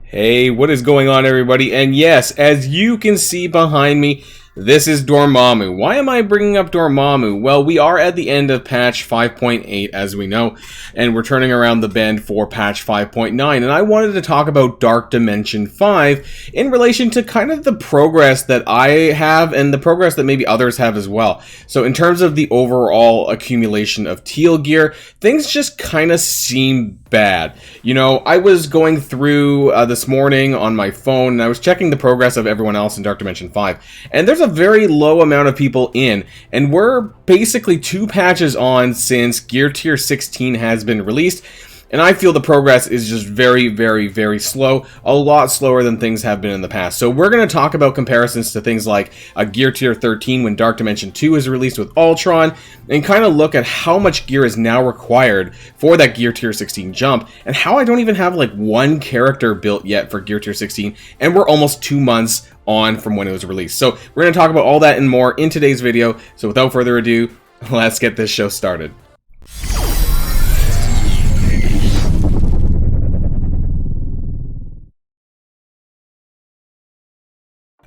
Hey, what is going on, everybody? And yes, as you can see behind me, this is Dormammu. Why am I bringing up Dormammu? Well, we are at the end of patch 5.8, as we know, and we're turning around the bend for patch 5.9, and I wanted to talk about Dark Dimension 5 in relation to kind of the progress that I have and the progress that maybe others have as well. So in terms of the overall accumulation of Teal gear, things just kind of seem bad. You know, I was going through this morning on my phone, and I was checking the progress of everyone else in Dark Dimension 5, and there's a very low amount of people in, and we're basically 2 patches on since Gear Tier 16 has been released, and I feel the progress is just very, very, very slow, a lot slower than things have been in the past. So we're going to talk about comparisons to things like a Gear Tier 13 when Dark Dimension 2 is released with Ultron, and kind of look at how much gear is now required for that Gear Tier 16 jump, and how I don't even have like one character built yet for Gear Tier 16, and we're almost 2 months on from when it was released. So we're going to talk about all that and more in today's video. So without further ado, let's get this show started.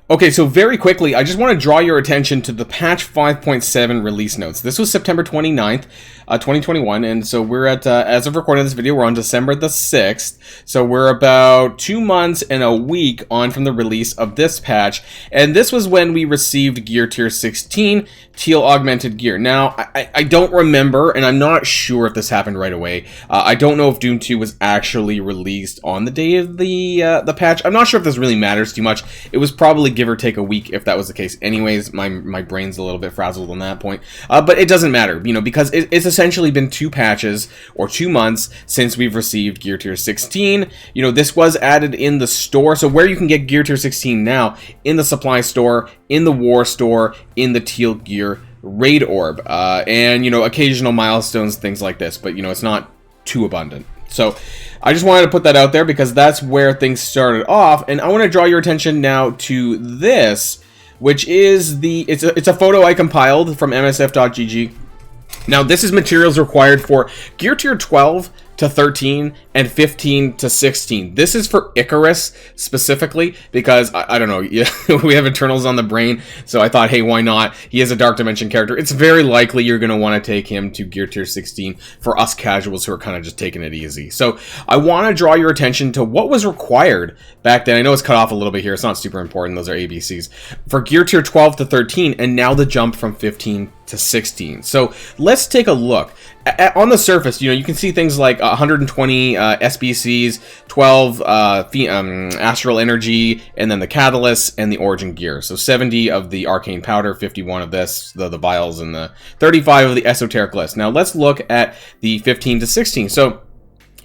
Okay, so very quickly, I just want to draw your attention to the patch 5.7 release notes. This was September 29th, 2021, and so we're at, as of recording this video, we're on December the 6th, so we're about 2 months and a week on from the release of this patch, and this was when we received Gear Tier 16, Teal Augmented Gear. Now, I don't remember, and I'm not sure if this happened right away. I don't know if Doom 2 was actually released on the day of the patch. I'm not sure if this really matters too much. It was probably give or take a week if that was the case. Anyways, my brain's a little bit frazzled on that point. But it doesn't matter, you know, because it's essentially been 2 patches or 2 months since we've received Gear Tier 16. You know, this was added in the store. So where you can get Gear Tier 16 now, in the supply store, in the war store, in the Teal Gear raid orb, and, you know, occasional milestones, things like this. But, you know, it's not too abundant. So I just wanted to put that out there because that's where things started off, and I want to draw your attention now to this, which is it's a photo I compiled from msf.gg. Now, this is materials required for Gear Tier 12 to 13 and 15 to 16. This is for Icarus specifically because I don't know, we have Eternals on the brain, so I thought, hey, why not? He is a Dark Dimension character. It's very likely you're going to want to take him to Gear Tier 16 for us casuals who are kind of just taking it easy. So I want to draw your attention to what was required back then. I know it's cut off a little bit here. It's not super important. Those are ABCs. For Gear Tier 12 to 13 and now the jump from 15 to 16. So let's take a look. On the surface, you know, you can see things like 120 SBCs, 12 Astral Energy, and then the Catalyst and the Origin Gear. So 70 of the Arcane Powder, 51 of this, the Vials, and the 35 of the Esoteric List. Now let's look at the 15 to 16. So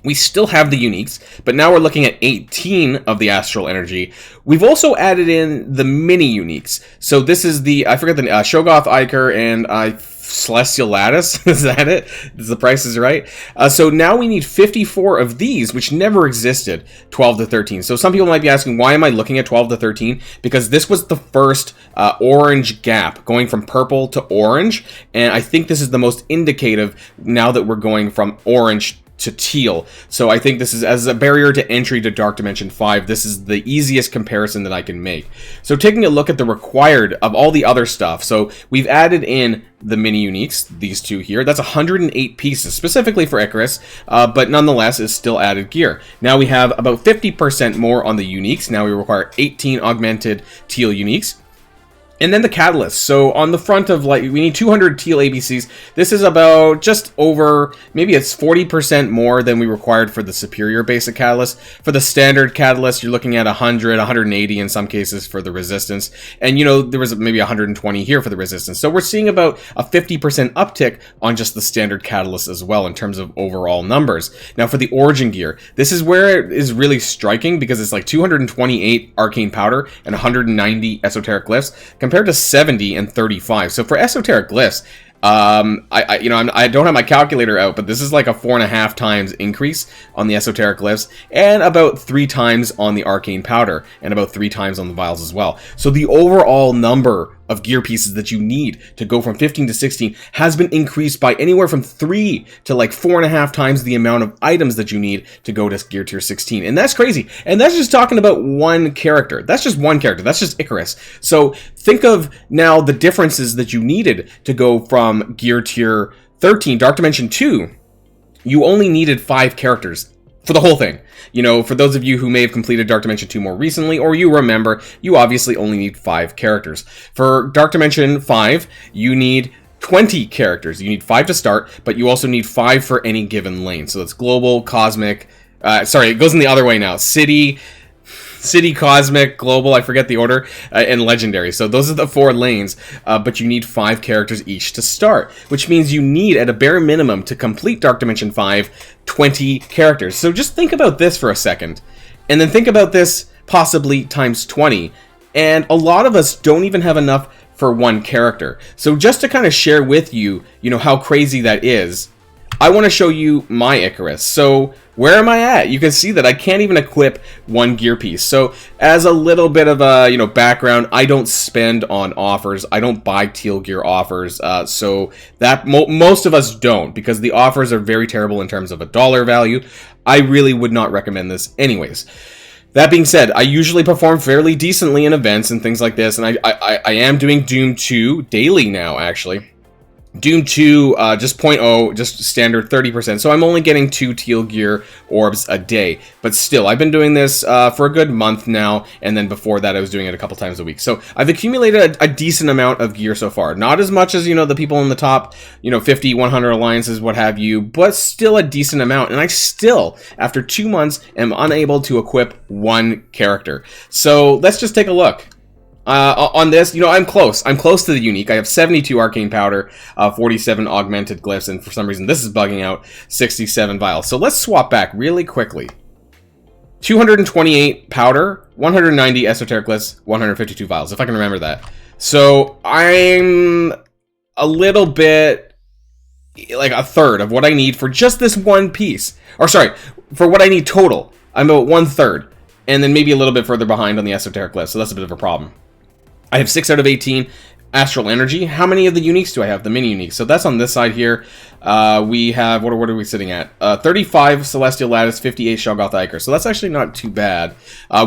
we still have the uniques, but now we're looking at 18 of the Astral Energy. We've also added in the mini uniques. So this is the, I forget the Shogoth Iker and Celestial Lattice. Is that it? The price is right. So now we need 54 of these, which never existed, 12 to 13. So some people might be asking, why am I looking at 12 to 13? Because this was the first orange gap, going from purple to orange. And I think this is the most indicative now that we're going from orange to teal. So I think this is, as a barrier to entry to Dark Dimension 5, this is the easiest comparison that I can make. So taking a look at the required of all the other stuff, so we've added in the mini uniques, these 2 here. That's 108 pieces, specifically for Icarus, but nonetheless is still added gear. Now we have about 50% more on the uniques. Now we require 18 augmented teal uniques. And then the Catalyst. So on the front of, like, we need 200 Teal ABCs. This is about just over, maybe it's 40% more than we required for the superior basic Catalyst. For the standard Catalyst, you're looking at 100, 180 in some cases for the Resistance. And, you know, there was maybe 120 here for the Resistance. So we're seeing about a 50% uptick on just the standard Catalyst as well in terms of overall numbers. Now for the Origin Gear, this is where it is really striking because it's like 228 Arcane Powder and 190 Esoteric Glyphs, compared to 70 and 35. So for Esoteric Glyphs, I don't have my calculator out, but this is like a 4.5 times increase on the Esoteric Glyphs, and about 3 times on the Arcane Powder, and about 3 times on the Vials as well. So the overall number of gear pieces that you need to go from 15 to 16 has been increased by anywhere from 3 to like 4.5 times the amount of items that you need to go to gear tier 16. And that's crazy. And that's just talking about one character. That's just one character. That's just Icarus. So think of now the differences that you needed to go from gear tier 13, Dark Dimension 2. You only needed 5 characters for the whole thing. You know, for those of you who may have completed Dark Dimension 2 more recently, or you remember, you obviously only need 5 characters. For Dark Dimension 5, you need 20 characters. You need 5 to start, but you also need 5 for any given lane. So it's global, cosmic, it goes in the other way now. City, cosmic, global, I forget the order, and legendary. So those are the 4 lanes, but you need 5 characters each to start, which means you need, at a bare minimum, to complete Dark Dimension 5, 20 characters. So just think about this for a second, and then think about this possibly times 20, and a lot of us don't even have enough for one character. So just to kind of share with you, how crazy that is, I want to show you my Icarus. So where am I at? You can see that I can't even equip one gear piece. So as a little bit of a background, I don't spend on offers. I don't buy Teal gear offers. So that most of us don't, because the offers are very terrible in terms of a dollar value. I really would not recommend this anyways. That being said, I usually perform fairly decently in events and things like this, and I am doing Doom 2 daily now, actually. Doom 2, just 0.0, just standard 30%, so I'm only getting 2 Teal gear orbs a day. But still, I've been doing this for a good month now, and then before that I was doing it a couple times a week. So I've accumulated a decent amount of gear so far. Not as much as, the people in the top, 50, 100 alliances, what have you, but still a decent amount. And I still, after 2 months, am unable to equip one character. So let's just take a look. On this, I'm close. I'm close to the unique. I have 72 arcane powder, 47 augmented glyphs, and for some reason this is bugging out, 67 vials. So let's swap back really quickly. 228 powder, 190 esoteric glyphs, 152 vials, if I can remember that. So I'm a little bit, like a third of what I need for just this one piece. Or sorry, for what I need total. I'm about 1/3. And then maybe a little bit further behind on the esoteric glyphs, so that's a bit of a problem. I have 6 out of 18 astral energy. How many of the uniques do I have? The mini uniques. So that's on this side here. We have, what are we sitting at? 35 Celestial Lattice, 58 Shoggoth Ichor. So that's actually not too bad.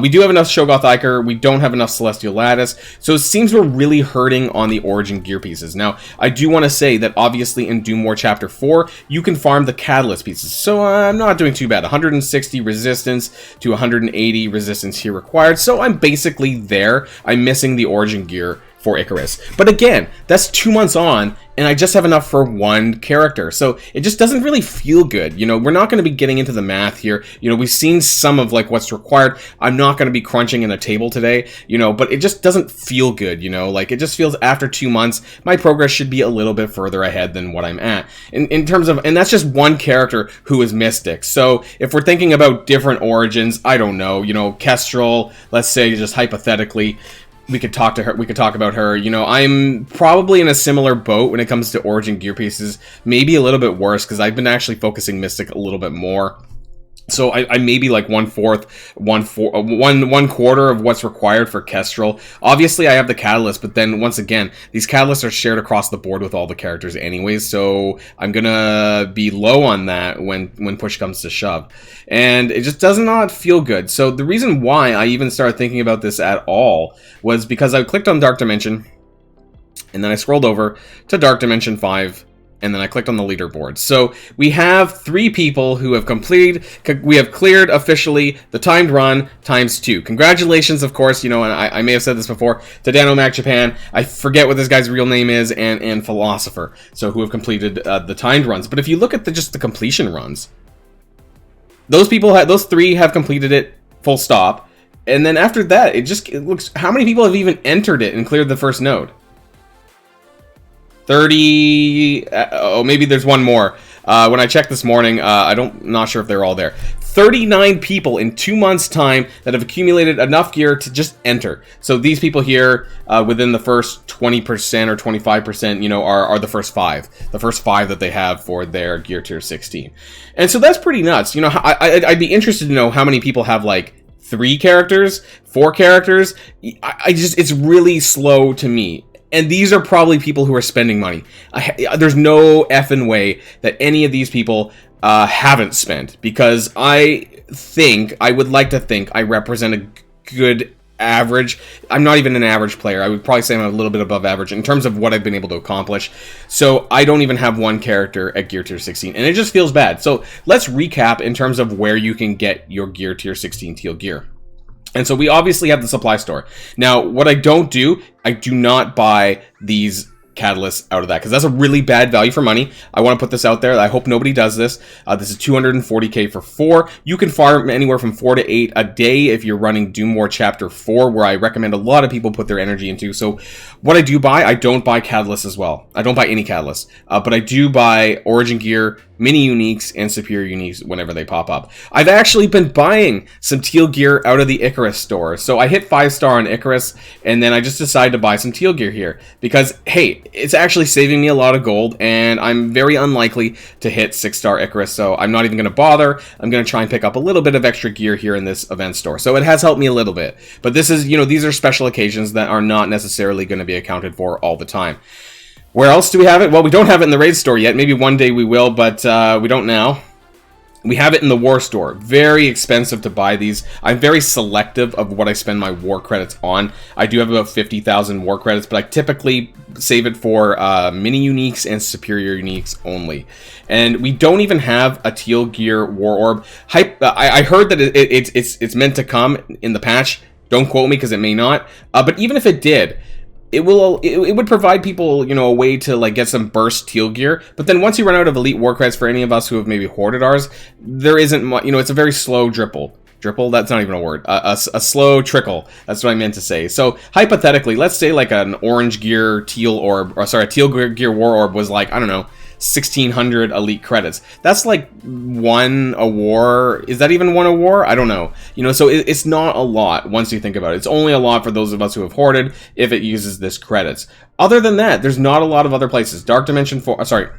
We do have enough Shoggoth Ichor. We don't have enough Celestial Lattice. So it seems we're really hurting on the Origin gear pieces. Now, I do want to say that obviously in Doom War Chapter 4, you can farm the Catalyst pieces. So I'm not doing too bad. 160 resistance to 180 resistance here required. So I'm basically there. I'm missing the Origin gear for Icarus. But again, that's 2 months on, and I just have enough for one character. So it just doesn't really feel good. We're not going to be getting into the math here. We've seen some of like what's required. I'm not going to be crunching in a table today, but it just doesn't feel good, like it just feels after 2 months, my progress should be a little bit further ahead than what I'm at. In terms of, and that's just one character who is Mystic. So if we're thinking about different origins, I don't know, Kestrel, let's say just hypothetically, we could talk to her. We could talk about her. I'm probably in a similar boat when it comes to Origin gear pieces. Maybe a little bit worse because I've been actually focusing Mystic a little bit more. So I may be like 1/4, 1/4 of what's required for Kestrel. Obviously, I have the Catalyst, but then once again, these Catalysts are shared across the board with all the characters anyways, so I'm gonna be low on that when push comes to shove. And it just does not feel good. So the reason why I even started thinking about this at all was because I clicked on Dark Dimension, and then I scrolled over to Dark Dimension 5, and then I clicked on the leaderboard. So we have 3 people who have cleared officially the timed run ×2. Congratulations, of course, and I may have said this before, to Danomac Japan, I forget what this guy's real name is, and Philosopher, so who have completed the timed runs. But if you look at just the completion runs, those 3 have completed it full stop, and then after that, it looks, how many people have even entered it and cleared the first node? 30, maybe there's one more. When I checked this morning, not sure if they're all there. 39 people in 2 months' time that have accumulated enough gear to just enter. So these people here, within the first 20% or 25%, are the first 5. The first 5 that they have for their gear tier 16. And so that's pretty nuts. I'd be interested to know how many people have, like, 3 characters, 4 characters. It's really slow to me. And these are probably people who are spending money. There's no effing way that any of these people haven't spent, because I would like to think I represent a good average. I'm not even an average player. I would probably say I'm a little bit above average in terms of what I've been able to accomplish. So I don't even have one character at gear tier 16, and it just feels bad. So let's recap in terms of where you can get your gear tier 16 teal gear. And so we obviously have the supply store. Now, what I don't do, I do not buy these catalysts out of that, because that's a really bad value for money. I want to put this out there. I hope nobody does this. This is 240k for 4. You can farm anywhere from 4 to 8 a day if you're running Doom War Chapter 4, where I recommend a lot of people put their energy into. So what I do buy, I don't buy catalysts as well. I don't buy any catalysts, but I do buy Origin Gear, mini uniques, and superior uniques whenever they pop up. I've actually been buying some teal gear out of the Icarus store. So I hit 5-star on Icarus, and then I just decided to buy some teal gear here because, hey, it's actually saving me a lot of gold, and I'm very unlikely to hit 6-star Icarus, so I'm not even going to bother. I'm going to try and pick up a little bit of extra gear here in this event store. So it has helped me a little bit. But this is, these are special occasions that are not necessarily going to be accounted for all the time. Where else do we have it? Well, we don't have it in the raid store yet. Maybe one day we will, but we don't now. We have it in the war store. Very expensive to buy these. I'm very selective of what I spend my war credits on. I do have about 50,000 war credits, but I typically save it for mini uniques and superior uniques only. And we don't even have a teal gear war orb. I heard that it's meant to come in the patch. Don't quote me because it may not. But even if it did, it would provide people, a way to like get some burst teal gear. But then once you run out of elite war credits for any of us who have maybe hoarded ours, there isn't much, it's a very slow dripple. Dripple? That's not even a word. A slow trickle. That's what I meant to say. So hypothetically, let's say like an orange gear teal orb, or sorry, a teal gear war orb was like, I don't know, 1,600 elite credits. That's like one a war. Is that even one a war? I don't know. So it's not a lot once you think about it. It's only a lot for those of us who have hoarded if it uses this credits. Other than that, there's not a lot of other places. Dark Dimension 4, sorry.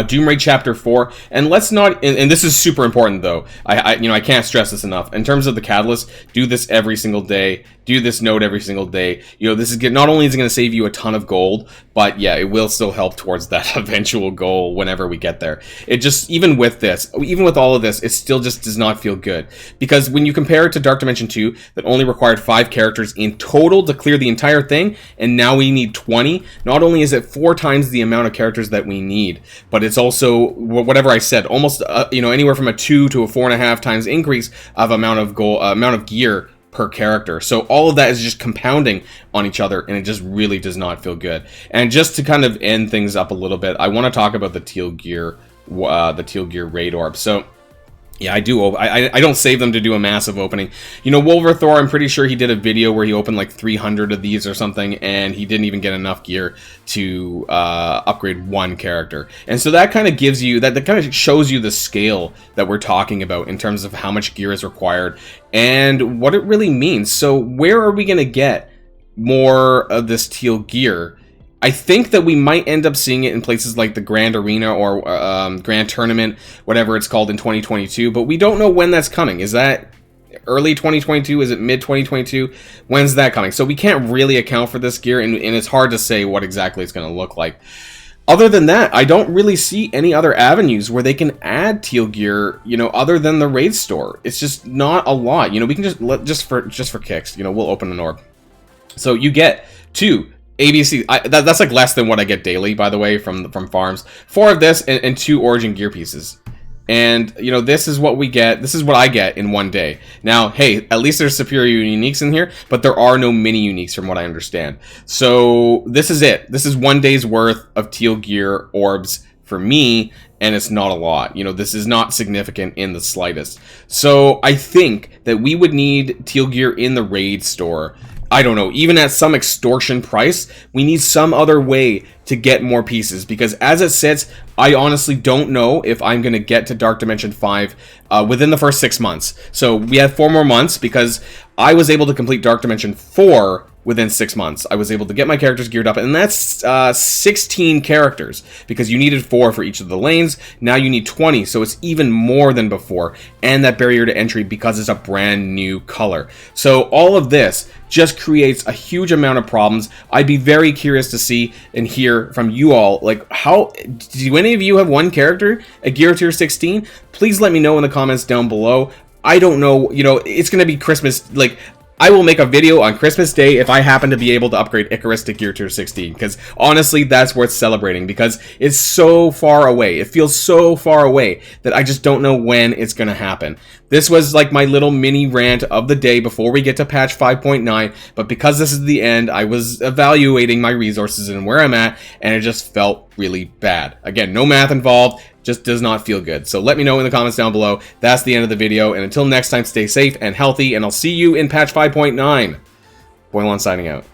Doom Raid Chapter 4, and let's not, and this is super important though, I can't stress this enough, in terms of the catalyst, do this every single day, do this node every single day. This is not only is it going to save you a ton of gold, but yeah, it will still help towards that eventual goal whenever we get there. It just, even with all of this, it still just does not feel good, because when you compare it to Dark Dimension 2, that only required 5 characters in total to clear the entire thing, and now we need 20, not only is it 4 times the amount of characters that we need, but it's also, whatever I said, almost anywhere from a 2 to a 4.5 times increase of amount of gear per character. So all of that is just compounding on each other, and it just really does not feel good. And just to kind of end things up a little bit, I want to talk about the teal gear raid orb. So yeah, I do. I don't save them to do a massive opening. Wolverthor, I'm pretty sure he did a video where he opened like 300 of these or something, and he didn't even get enough gear to upgrade one character. And so that kind of gives you, that kind of shows you the scale that we're talking about in terms of how much gear is required and what it really means. So where are we going to get more of this teal gear? I think that we might end up seeing it in places like the Grand Arena or Grand Tournament, whatever it's called, in 2022, but we don't know when that's coming. Is that early 2022? Is it mid 2022? When's that coming? So we can't really account for this gear, and it's hard to say what exactly it's going to look like. Other than that, I don't really see any other avenues where they can add teal gear, other than the raid store. It's just not a lot. We can just for kicks, we'll open an orb. So you get 2 ABC, that's like less than what I get daily, by the way, from farms. 4 of this and 2 Origin gear pieces. And, this is what we get. This is what I get in one day. Now, hey, at least there's superior uniques in here, but there are no mini uniques from what I understand. So this is it. This is one day's worth of teal gear orbs for me, and it's not a lot. This is not significant in the slightest. So I think that we would need teal gear in the raid store. I don't know, even at some extortion price, we need some other way to get more pieces, because as it sits, I honestly don't know if I'm going to get to Dark Dimension 5 within the first 6 months. So we have 4 more months, because I was able to complete Dark Dimension 4 within 6 months. I was able to get my characters geared up, and that's 16 characters, because you needed 4 for each of the lanes. Now you need 20, so it's even more than before, and that barrier to entry because it's a brand new color. So all of this just creates a huge amount of problems. I'd be very curious to see and hear from you all, like, how do any of you have one character at Gear Tier 16? Please let me know in the comments down below. I don't know, you know, it's gonna be Christmas, like, I will make a video on Christmas Day if I happen to be able to upgrade Icarus to Gear Tier 16, because honestly, that's worth celebrating, because it's so far away. It feels so far away that I just don't know when it's going to happen. This was like my little mini rant of the day before we get to patch 5.9, but because this is the end, I was evaluating my resources and where I'm at, and it just felt really bad. Again, no math involved. Just does not feel good. So let me know in the comments down below. That's the end of the video, and until next time, stay safe and healthy, and I'll see you in patch 5.9. Boilon signing out.